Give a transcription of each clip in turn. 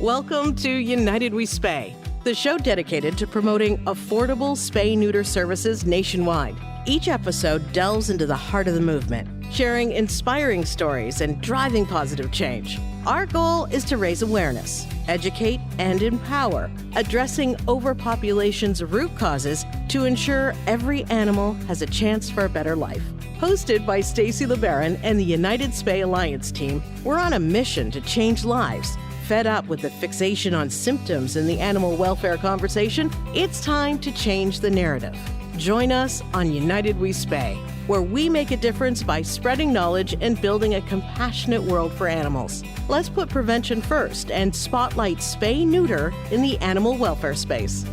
Welcome to United We Spay, the show dedicated to promoting affordable spay-neuter services nationwide. Each episode delves into the heart of the movement, sharing inspiring stories and driving positive change. Our goal is to raise awareness, educate, and empower, addressing overpopulation's root causes to ensure every animal has a chance for a better life. Hosted by Stacy LeBaron and the United Spay Alliance team, we're on a mission to change lives. Fed up with the fixation on symptoms in the animal welfare conversation, it's time to change the narrative. Join us on United We Spay, where we make a difference by spreading knowledge and building a compassionate world for animals. Let's put prevention first and spotlight spay-neuter in the animal welfare space.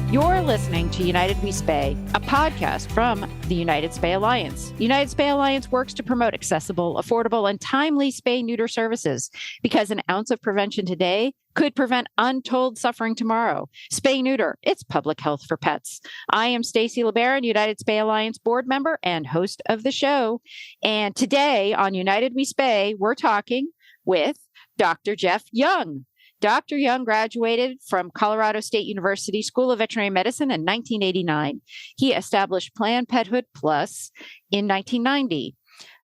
You're listening to United We Spay, a podcast from the United Spay Alliance. United Spay Alliance works to promote accessible, affordable, and timely spay-neuter services because an ounce of prevention today could prevent untold suffering tomorrow. Spay-neuter, it's public health for pets. I am Stacy LeBaron, United Spay Alliance board member and host of the show. And today on United We Spay, we're talking with Dr. Jeff Young. Dr. Young graduated from Colorado State University School of Veterinary Medicine in 1989. He established Planned Pethood Plus in 1990.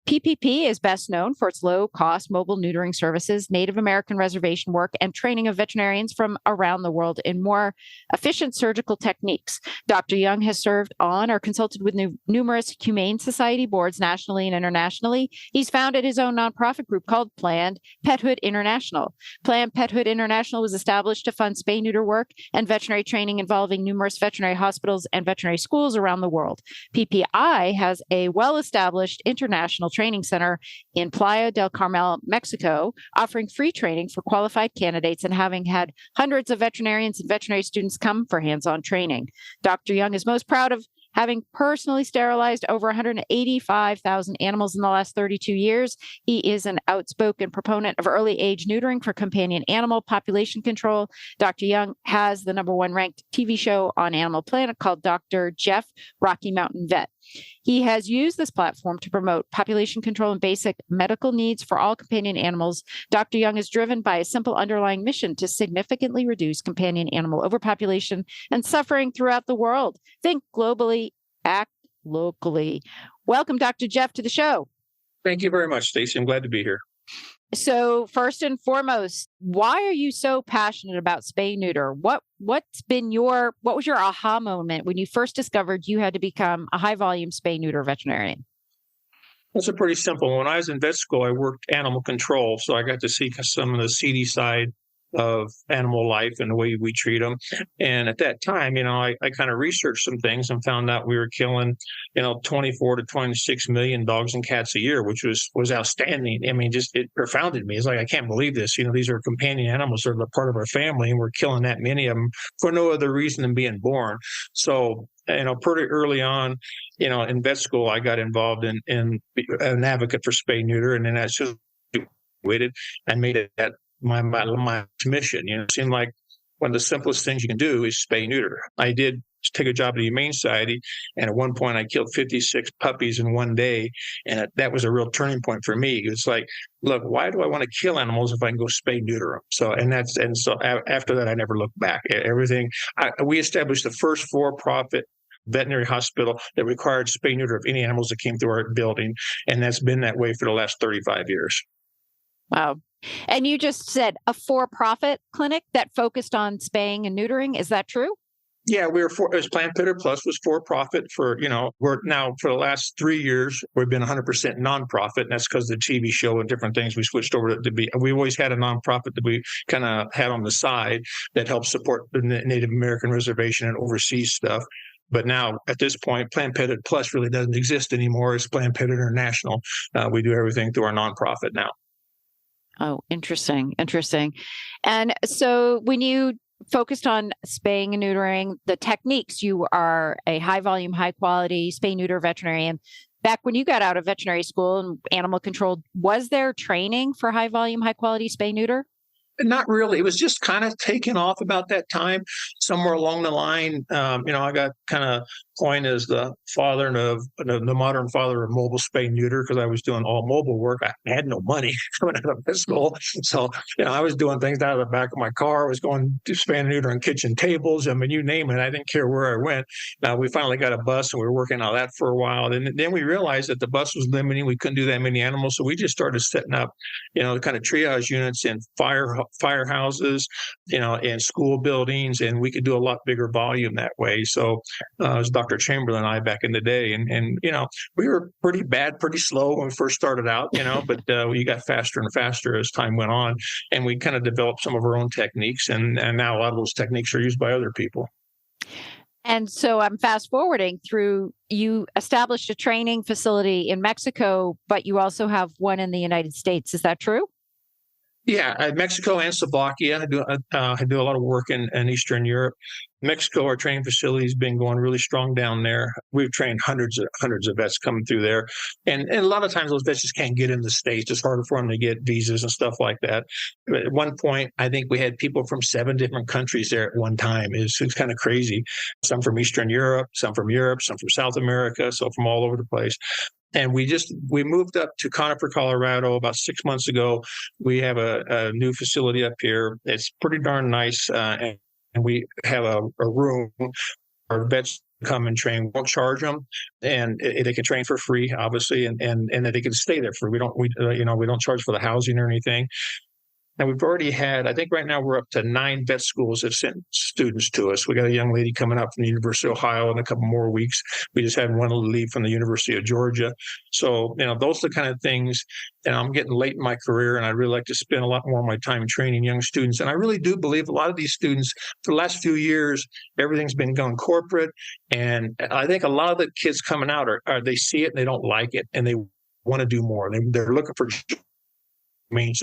PPP is best known for its low-cost mobile neutering services, Native American reservation work, and training of veterinarians from around the world in more efficient surgical techniques. Dr. Young has served on or consulted with numerous humane society boards nationally and internationally. He's founded his own nonprofit group called Planned Pethood International. Planned Pethood International was established to fund spay-neuter work and veterinary training involving numerous veterinary hospitals and veterinary schools around the world. PPI has a well-established international training center in Playa del Carmel, Mexico, offering free training for qualified candidates and having had hundreds of veterinarians and veterinary students come for hands-on training. Dr. Young is most proud of having personally sterilized over 185,000 animals in the last 32 years. He is an outspoken proponent of early age neutering for companion animal population control. Dr. Young has the #1 ranked TV show on Animal Planet called Dr. Jeff Rocky Mountain Vet. He has used this platform to promote population control and basic medical needs for all companion animals. Dr. Young is driven by a simple underlying mission to significantly reduce companion animal overpopulation and suffering throughout the world. Think globally, act locally. Welcome, Dr. Jeff, to the show. Thank you very much, Stacey. I'm glad to be here. So first and foremost, why are you so passionate about spay-neuter? What was your aha moment when you first discovered you had to become a high-volume spay-neuter veterinarian? It's a pretty simple. When I was in vet school, I worked animal control, so I got to see some of the seedy side of animal life and the way we treat them. And at that time, I kind of researched some things and found out we were killing, 24 to 26 million dogs and cats a year, which was outstanding. I mean, just it confounded me. It's like, I can't believe this. These are companion animals. They're part of our family, and we're killing that many of them for no other reason than being born. So, pretty early on, in vet school, I got involved in an advocate for spay neuter, and then I just waited and made it that my mission. It seemed like one of the simplest things you can do is spay neuter. I did take a job at the Humane Society, and at one point I killed 56 puppies in one day, and that was a real turning point for me. It's like, look, why do I want to kill animals if I can go spay neuter them? So after that, I never looked back. We established the first for-profit veterinary hospital that required spay neuter of any animals that came through our building, and that's been that way for the last 35 years. Wow. And you just said a for-profit clinic that focused on spaying and neutering. Is that true? Yeah, Planned Pethood Plus was for-profit we're now for the last 3 years, we've been 100% nonprofit. And that's because of the TV show and different things. We switched over we always had a nonprofit that we kind of had on the side that helped support the Native American reservation and overseas stuff. But now, at this point, Planned Pethood Plus really doesn't exist anymore. It's Planned Pethood International. We do everything through our nonprofit now. Oh, interesting. And so when you focused on spaying and neutering, the techniques, you are a high volume, high quality spay-neuter veterinarian. Back when you got out of veterinary school and animal control, was there training for high volume, high quality spay-neuter? Not really. It was just kind of taken off about that time. Somewhere along the line, I got kind of coined as the modern father of mobile spay-neuter, because I was doing all mobile work. I had no money coming out of school. So, I was doing things out of the back of my car. I was going to spay-neuter on kitchen tables. I mean, you name it. I didn't care where I went. We finally got a bus, and we were working on that for a while. And then we realized that the bus was limiting. We couldn't do that many animals. So we just started setting up, kind of triage units in firehouses, in school buildings, and we could do a lot bigger volume that way. So it was Dr. Chamberlain and I back in the day. And we were pretty bad, pretty slow when we first started out, but we got faster and faster as time went on. And we kind of developed some of our own techniques. And now a lot of those techniques are used by other people. And so I'm fast forwarding through, you established a training facility in Mexico, but you also have one in the United States. Is that true? Yeah, Mexico and Slovakia. I do a lot of work in Eastern Europe. Mexico, our training facility has been going really strong down there. We've trained hundreds of vets coming through there. And a lot of times those vets just can't get in the States. It's harder for them to get visas and stuff like that. But at one point, I think we had people from 7 different countries there at one time. It's kind of crazy. Some from Eastern Europe, some from South America, so from all over the place. And we moved up to Conifer, Colorado about 6 months ago. We have a new facility up here. It's pretty darn nice. And we have a room where vets come and train. We won't charge them, and they can train for free, obviously, and that they can stay there for. We don't charge for the housing or anything. And we've already had, I think right now we're up to 9 vet schools that have sent students to us. We got a young lady coming up from the University of Ohio in a couple more weeks. We just had one leave from the University of Georgia. So, those are the kind of things, and I'm getting late in my career, and I really like to spend a lot more of my time training young students. And I really do believe a lot of these students, for the last few years, everything's been going corporate. And I think a lot of the kids coming out are they see it and they don't like it, and they want to do more. They're looking for means.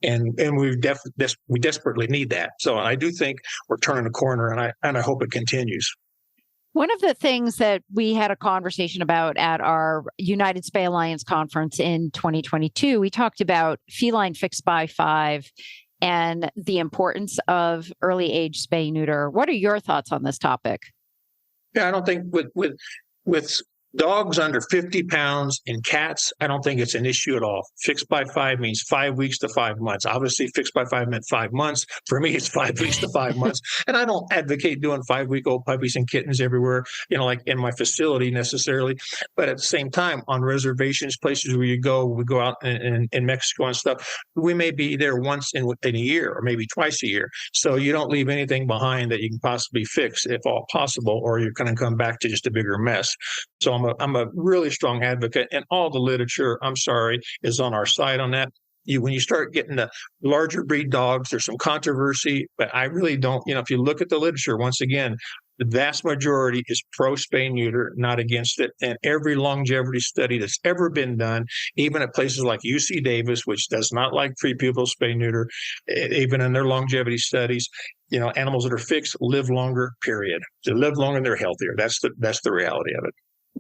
And we desperately need that. So I do think we're turning a corner, and I hope it continues. One of the things that we had a conversation about at our United Spay Alliance conference in 2022, we talked about feline fixed by 5 and the importance of early age spay neuter. What are your thoughts on this topic? Yeah, I don't think with dogs under 50 pounds and cats, I don't think it's an issue at all. Fixed by 5 means 5 weeks to 5 months. Obviously, fixed by 5 meant 5 months. For me, it's 5 weeks to 5 months. And I don't advocate doing 5-week-old puppies and kittens everywhere, like in my facility necessarily. But at the same time, on reservations, places where we go out in Mexico and stuff, we may be there once in a year or maybe twice a year. So you don't leave anything behind that you can possibly fix, if all possible, or you're going to come back to just a bigger mess. So I'm a really strong advocate, and all the literature, is on our side on that. When you start getting the larger breed dogs, there's some controversy, but I really don't, if you look at the literature, once again, the vast majority is pro spay neuter, not against it. And every longevity study that's ever been done, even at places like UC Davis, which does not like prepupil spay neuter, even in their longevity studies, animals that are fixed live longer, period. They live longer and they're healthier. That's the reality of it.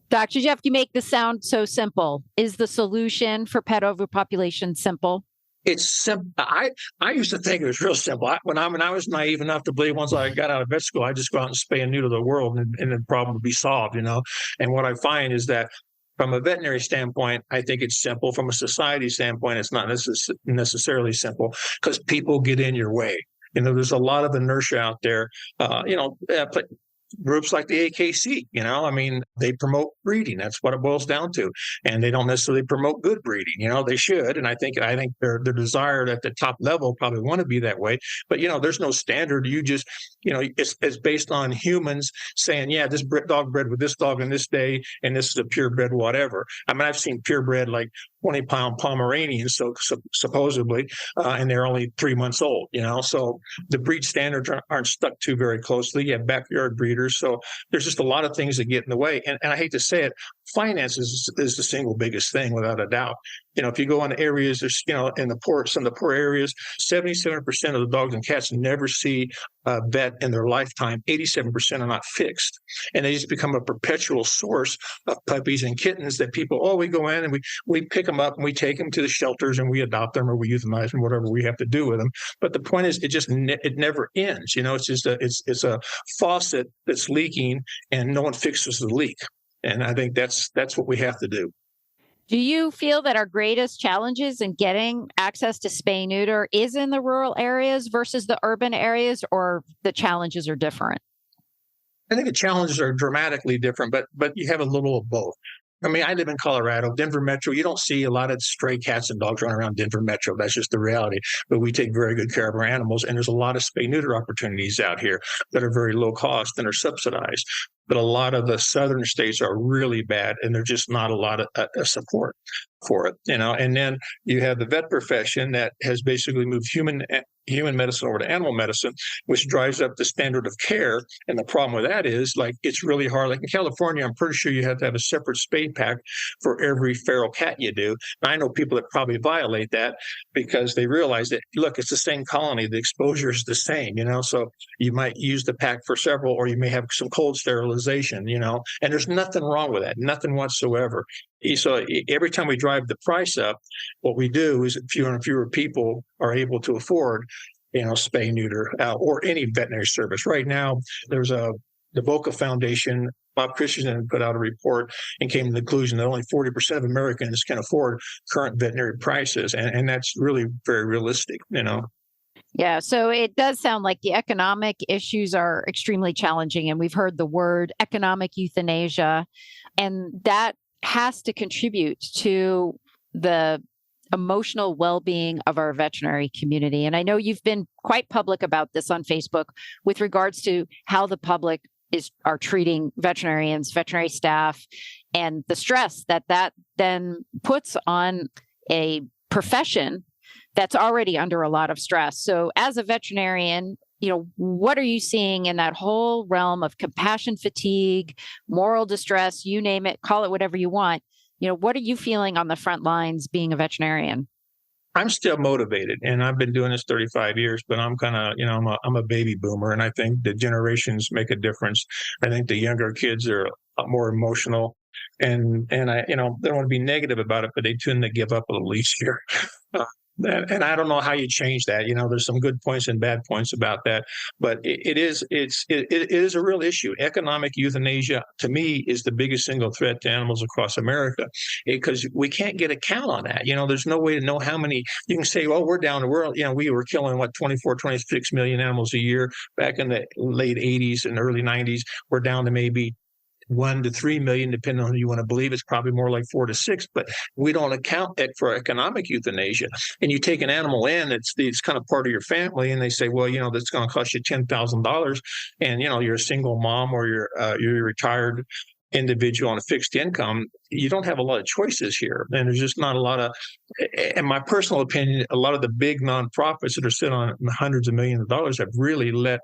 Dr. Jeff, you make this sound so simple. Is the solution for pet overpopulation simple? It's simple. I used to think it was real simple. When I was naive enough to believe once I got out of vet school, I'd just go out and spay and neuter the world and the problem would be solved, And what I find is that from a veterinary standpoint, I think it's simple. From a society standpoint, it's not necessarily simple because people get in your way. There's a lot of inertia out there. Groups like the AKC, they promote breeding. That's what it boils down to. And they don't necessarily promote good breeding. They should. And I think their desire at the top level probably want to be that way. But, there's no standard. You just, it's based on humans saying, yeah, this dog bred with this dog on this day, and this is a purebred whatever. I've seen purebred like 20-pound Pomeranians, so supposedly, and they're only 3 months old, So the breed standards aren't stuck to very closely. You have backyard breeders. So there's just a lot of things that get in the way. And I hate to say it, finances is the single biggest thing, without a doubt. If you go into areas, there's, in some of the poor areas, 77% of the dogs and cats never see a vet in their lifetime. 87% are not fixed. And they just become a perpetual source of puppies and kittens that people, we go in and we pick them up and we take them to the shelters and we adopt them or we euthanize them, whatever we have to do with them. But the point is, it never ends. It's just it's a faucet that's leaking and no one fixes the leak. And I think that's what we have to do. Do you feel that our greatest challenges in getting access to spay-neuter is in the rural areas versus the urban areas, or the challenges are different? I think the challenges are dramatically different, but you have a little of both. I mean, I live in Colorado, Denver Metro. You don't see a lot of stray cats and dogs running around Denver Metro. That's just the reality. But we take very good care of our animals. And there's a lot of spay-neuter opportunities out here that are very low cost and are subsidized. But a lot of the southern states are really bad, and there's just not a lot of support for it. And then you have the vet profession that has basically moved human medicine over to animal medicine, which drives up the standard of care. And the problem with that is, it's really hard. Like in California, I'm pretty sure you have to have a separate spay pack for every feral cat you do. And I know people that probably violate that because they realize that, look, it's the same colony. The exposure is the same, so you might use the pack for several, or you may have some cold sterilization, and there's nothing wrong with that, nothing whatsoever. So every time we drive the price up, what we do is fewer and fewer people are able to afford, spay neuter or any veterinary service. Right now, there's the Boca Foundation. Bob Christensen put out a report and came to the conclusion that only 40% of Americans can afford current veterinary prices, and that's really very realistic. Yeah, so it does sound like the economic issues are extremely challenging, and we've heard the word economic euthanasia, and that has to contribute to the emotional well-being of our veterinary community. And I know you've been quite public about this on Facebook with regards to how the public are treating veterinarians, veterinary staff, and the stress that then puts on a profession that's already under a lot of stress. So as a veterinarian, what are you seeing in that whole realm of compassion fatigue, moral distress, you name it, call it whatever you want? What are you feeling on the front lines being a veterinarian? I'm still motivated, and I've been doing this 35 years, but I'm kind of, I'm a baby boomer, and I think the generations make a difference. I think the younger kids are a lot more emotional, and I, they don't want to be negative about it, but they tend to give up a little easier. And I don't know how you change that. There's some good points and bad points about that, but it is a real issue. Economic euthanasia, to me, is the biggest single threat to animals across America, because we can't get a count on that. There's no way to know how many. You can say, well, we're down to we were killing 24, 26 million animals a year back in the late 80s and early 90s. We're down to maybe 1 to 3 million, depending on who you want to believe. It's probably more like 4 to 6, but we don't account it for economic euthanasia. And you take an animal in, it's kind of part of your family, and they say, well, that's going to cost you $10,000, and you're a single mom or you're a retired individual on a fixed income. You don't have a lot of choices here, and there's just not a lot of. In my personal opinion, a lot of the big nonprofits that are sitting on hundreds of millions of dollars have really let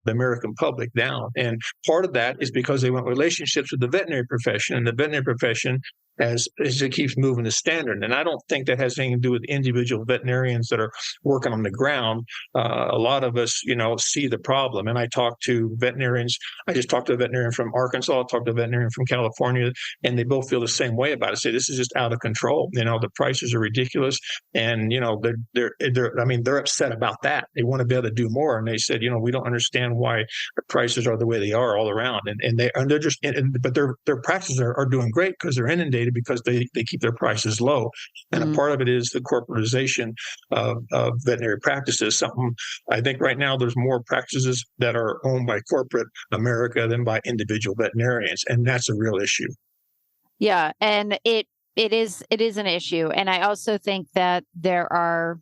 the American public down. And part of that is because they want relationships with the veterinary profession, and the veterinary profession as it keeps moving the standard. And I don't think that has anything to do with individual veterinarians that are working on the ground. A lot of us, see the problem. And I talk to veterinarians. I just talked to a veterinarian from Arkansas, I talked to a veterinarian from California, and they both feel the same way about it. Say, this is just out of control. The prices are ridiculous. And, they're upset about that. They want to be able to do more. And they said, we don't understand why the prices are the way they are all around. But their practices are doing great because they're inundated, because they keep their prices low. And a part of it is the corporatization of veterinary practices. Something I think right now there's more practices that are owned by corporate America than by individual veterinarians. And that's a real issue. Yeah. And it is an issue. And I also think that there are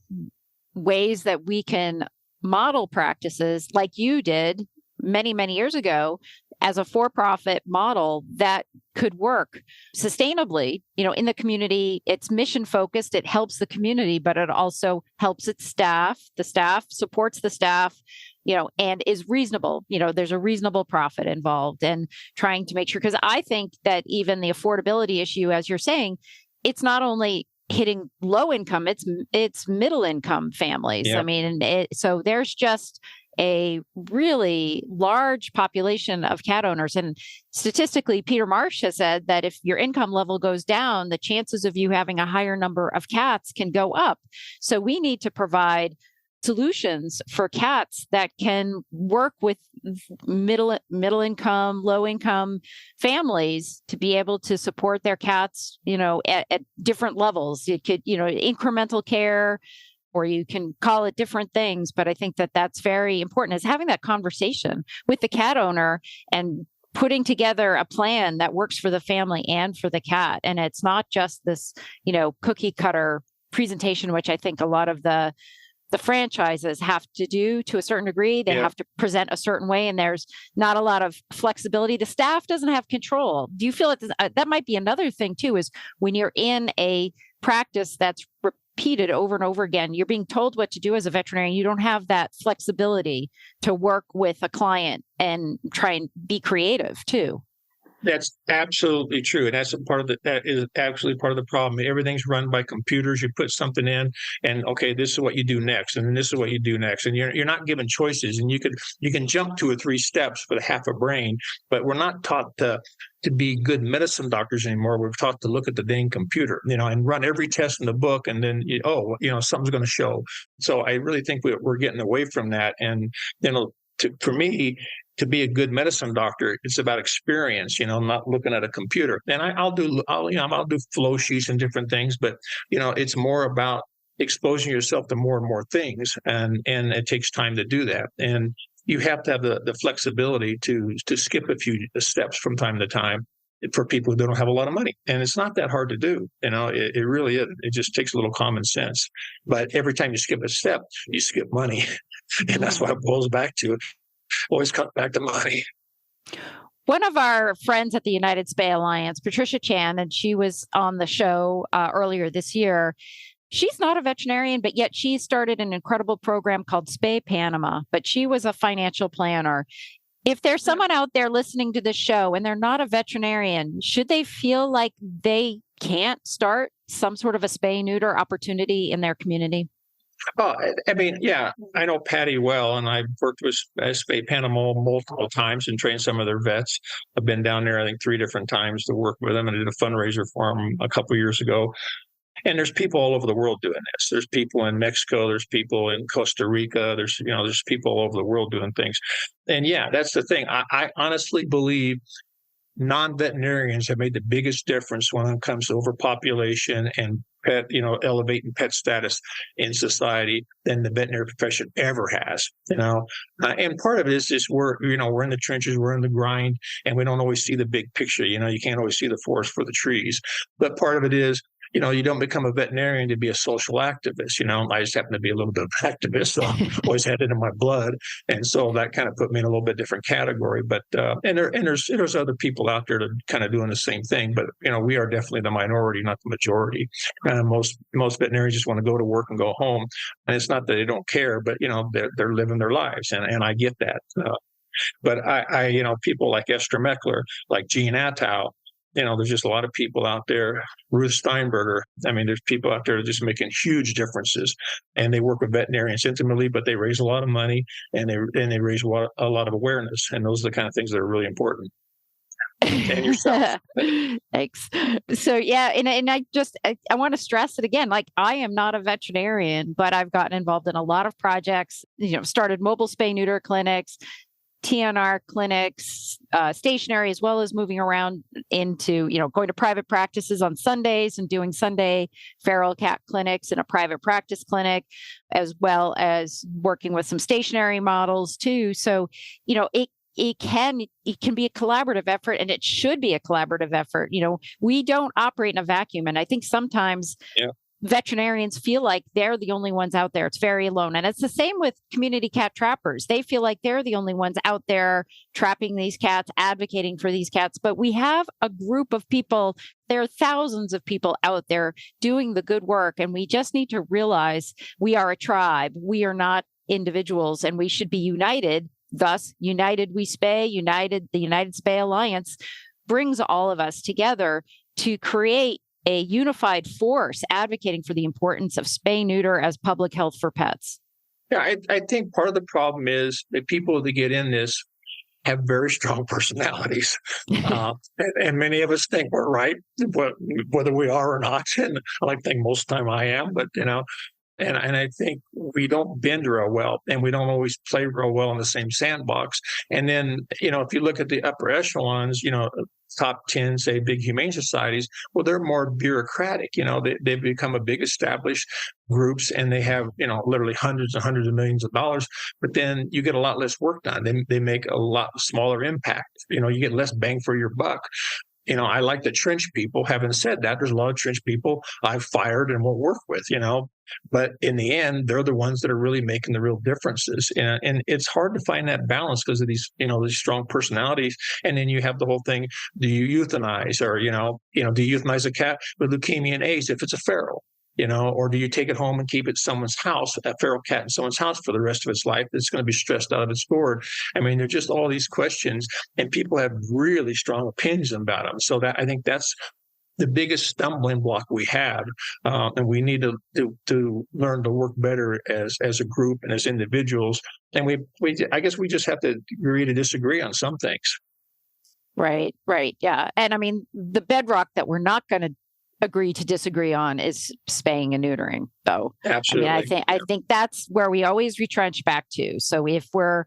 ways that we can model practices like you did many, many years ago as a for-profit model that could work sustainably, in the community. It's mission focused. It helps the community, but it also helps its staff. The staff supports the staff, and is reasonable. There's a reasonable profit involved, and trying to make sure, because I think that even the affordability issue, as you're saying, it's not only hitting low income, it's middle income families. Yep. I mean, so there's just a really large population of cat owners. And statistically, Peter Marsh has said that if your income level goes down, the chances of you having a higher number of cats can go up. So we need to provide solutions for cats that can work with middle income, low income families to be able to support their cats, at different levels. It could, incremental care, or you can call it different things. But I think that that's very important, is having that conversation with the cat owner and putting together a plan that works for the family and for the cat. And it's not just this, cookie cutter presentation, which I think a lot of the franchises have to do to a certain degree. They have to present a certain way, and there's not a lot of flexibility. The staff doesn't have control. Do you feel like that might be another thing too, is when you're in a practice that's repeated over and over again, you're being told what to do as a veterinarian. You don't have that flexibility to work with a client and try and be creative too. That's absolutely true. And that is actually part of the problem. Everything's run by computers. You put something in and, okay, this is what you do next. And then this is what you do next. And you're not given choices. And you can jump 2 or 3 steps with half a brain, but we're not taught to be good medicine doctors anymore. We're taught to look at the dang computer, and run every test in the book. And then, something's going to show. So I really think we're getting away from that. And, for me, to be a good medicine doctor, it's about experience, not looking at a computer. And I'll do flow sheets and different things, but it's more about exposing yourself to more and more things, and it takes time to do that. And you have to have the flexibility to skip a few steps from time to time for people who don't have a lot of money. And it's not that hard to do. It really is. It just takes a little common sense. But every time you skip a step, you skip money. And that's what it boils back to. Always cut back to money. One of our friends at the United Spay Alliance, Patricia Chan, and she was on the show earlier this year. She's not a veterinarian, but yet she started an incredible program called Spay Panama. But she was a financial planner. If there's someone out there listening to this show and they're not a veterinarian, should they feel like they can't start some sort of a spay-neuter opportunity in their community? Oh, I mean, yeah, I know Patty well, and I've worked with Spay Panama multiple times and trained some of their vets. I've been down there, I think, 3 different times to work with them, and I did a fundraiser for them a couple of years ago. And there's people all over the world doing this. There's people in Mexico. There's people in Costa Rica. There's people all over the world doing things. And yeah, that's the thing. I honestly believe non-veterinarians have made the biggest difference when it comes to overpopulation and pet, elevating pet status in society than the veterinary profession ever has. And part of it is just we're in the trenches, we're in the grind, and we don't always see the big picture. You can't always see the forest for the trees. But part of it is, you don't become a veterinarian to be a social activist. I just happen to be a little bit of an activist, so I've always had it in my blood. And so that kind of put me in a little bit different category. But, there's other people out there that are kind of doing the same thing. But, we are definitely the minority, not the majority. Most veterinarians just want to go to work and go home. And it's not that they don't care, but, they're living their lives. And I get that. But I people like Esther Meckler, like Jean Attow, there's just a lot of people out there, Ruth Steinberger. I mean, there's people out there that are just making huge differences, and they work with veterinarians intimately, but they raise a lot of money and they raise a lot of awareness. And those are the kind of things that are really important. And yourself. Thanks. So, yeah. And I want to stress it again, like I am not a veterinarian, but I've gotten involved in a lot of projects, started mobile spay-neuter clinics, TNR clinics, stationary, as well as moving around into, going to private practices on Sundays and doing Sunday feral cat clinics in a private practice clinic, as well as working with some stationary models too. So, it can be a collaborative effort, and it should be a collaborative effort. We don't operate in a vacuum. And I think sometimes veterinarians feel like they're the only ones out there. It's very alone. And it's the same with community cat trappers. They feel like they're the only ones out there trapping these cats, advocating for these cats. But we have a group of people. There are thousands of people out there doing the good work. And we just need to realize we are a tribe. We are not individuals, and we should be united. Thus, United We Spay, the United Spay Alliance brings all of us together to create a unified force advocating for the importance of spay-neuter as public health for pets. Yeah, I think part of the problem is that people that get in this have very strong personalities. And many of us think we're right, whether we are or not. And I like to think most of the time I am, but, and I think we don't bend real well, and we don't always play real well in the same sandbox. And then, if you look at the upper echelons, top 10, say, big humane societies, well, they're more bureaucratic. They've become a big established groups, and they have, literally hundreds and hundreds of millions of dollars. But then you get a lot less work done. They make a lot smaller impact. You get less bang for your buck. I like the trench people. Having said that, there's a lot of trench people I've fired and won't work with, but in the end, they're the ones that are really making the real differences. And it's hard to find that balance because of these, these strong personalities. And then you have the whole thing, do you euthanize or, do you euthanize a cat with leukemia and AIDS if it's a feral? Or do you take it home and keep it in someone's house, a feral cat in someone's house for the rest of its life that's going to be stressed out of its gourd? I mean, there's just all these questions, and people have really strong opinions about them. So I think that's the biggest stumbling block we have, and we need to learn to work better as a group and as individuals. And I guess we just have to agree to disagree on some things. Right. Yeah. And I mean, the bedrock that we're not going to agree to disagree on is spaying and neutering, though. Absolutely. I think that's where we always retrench back to. So if we're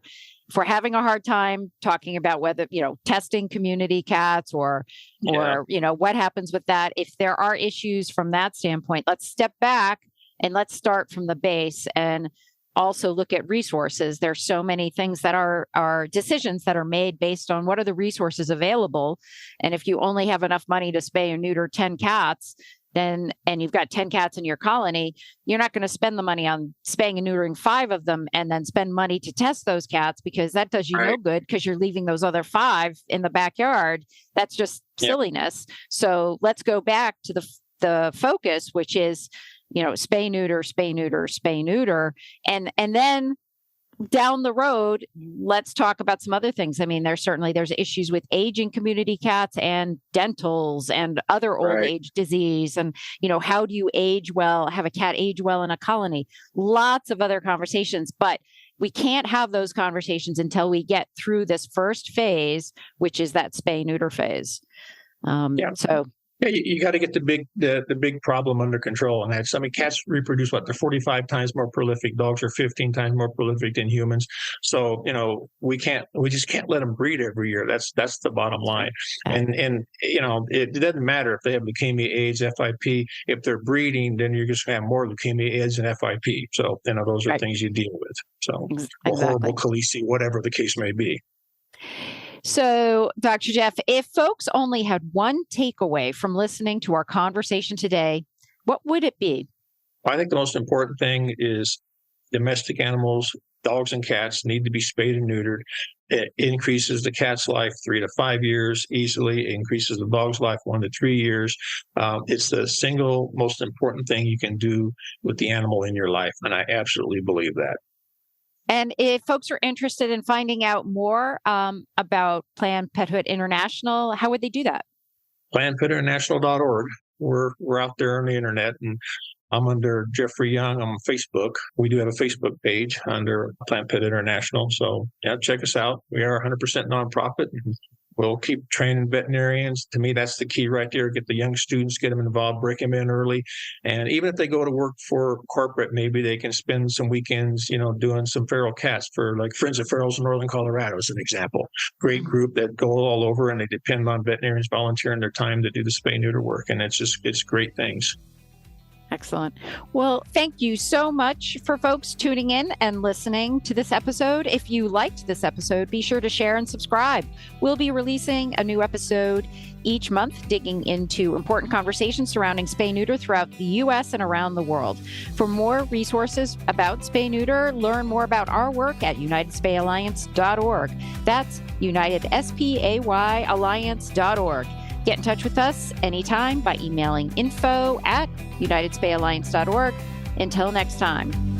having a hard time talking about whether, testing community cats or what happens with that, if there are issues from that standpoint, let's step back and let's start from the base and also look at resources. There's so many things that are decisions that are made based on what are the resources available. And if you only have enough money to spay or neuter 10 cats, and you've got 10 cats in your colony, you're not going to spend the money on spaying and neutering 5 of them and then spend money to test those cats, because that does you no good, because you're leaving those other 5 in the backyard. That's just silliness. So let's go back to the focus, which is, spay, neuter, spay, neuter, spay, neuter. And then down the road, let's talk about some other things. I mean, there's issues with aging community cats and dentals and other old age disease. And, how do you have a cat age well in a colony? Lots of other conversations, but we can't have those conversations until we get through this first phase, which is that spay neuter phase. So yeah, you got to get the big problem under control, and that's, cats reproduce they're 45 times more prolific. Dogs are 15 times more prolific than humans. So we just can't let them breed every year. That's the bottom line. And it doesn't matter if they have leukemia, AIDS, FIP. If they're breeding, then you're just going to have more leukemia, AIDS, and FIP. So those are things you deal with. So horrible calesi, whatever the case may be. So, Dr. Jeff, if folks only had one takeaway from listening to our conversation today, what would it be? I think the most important thing is domestic animals, dogs and cats, need to be spayed and neutered. It increases the cat's life 3 to 5 years easily. It increases the dog's life 1 to 3 years. It's the single most important thing you can do with the animal in your life, and I absolutely believe that. And if folks are interested in finding out more about Planned Pethood International, how would they do that? PlannedPethoodInternational.org. We're out there on the internet, and I'm under Jeffrey Young on Facebook. We do have a Facebook page under Planned Pethood International. So check us out. We are 100% nonprofit. We'll keep training veterinarians. To me, that's the key right there. Get the young students, get them involved, break them in early. And even if they go to work for corporate, maybe they can spend some weekends, doing some feral cats for like Friends of Ferals in Northern Colorado as an example. Great group that go all over, and they depend on veterinarians volunteering their time to do the spay neuter work. And it's great things. Excellent. Well, thank you so much for folks tuning in and listening to this episode. If you liked this episode, be sure to share and subscribe. We'll be releasing a new episode each month, digging into important conversations surrounding spay-neuter throughout the U.S. and around the world. For more resources about spay-neuter, learn more about our work at unitedspayalliance.org. That's unitedspayalliance.org. Get in touch with us anytime by emailing info@unitedspayalliance.org. Until next time.